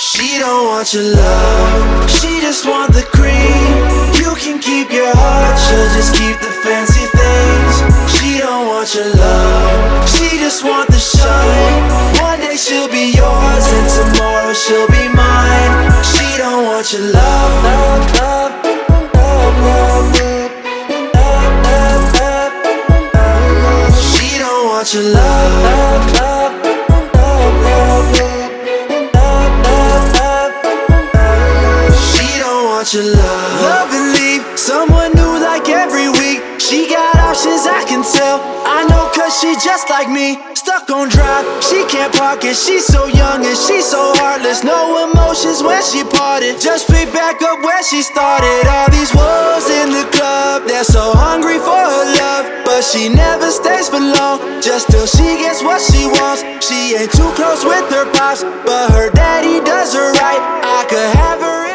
She don't want your love, she just want the cream. You can keep your heart, she'll just keep the fancy things. She don't want your love, she just want the shine. One day she'll be yours and tomorrow she'll be mine. She don't want your love, love, love, love, love, love. She don't want your love, love, love, love, love, love. She don't want your love. Love and leave someone new like every week. She got options, I can tell. I know cause she just like me. Stuck on drive, she can't park it. She's so young and she's so heartless. No emotions when she parted. Just pick back up where she started. All these wolves in the club, they're so hungry for her love, but she never stays for long, just till she gets what she wants. She ain't too close with her pops, but her daddy does her right. I could have her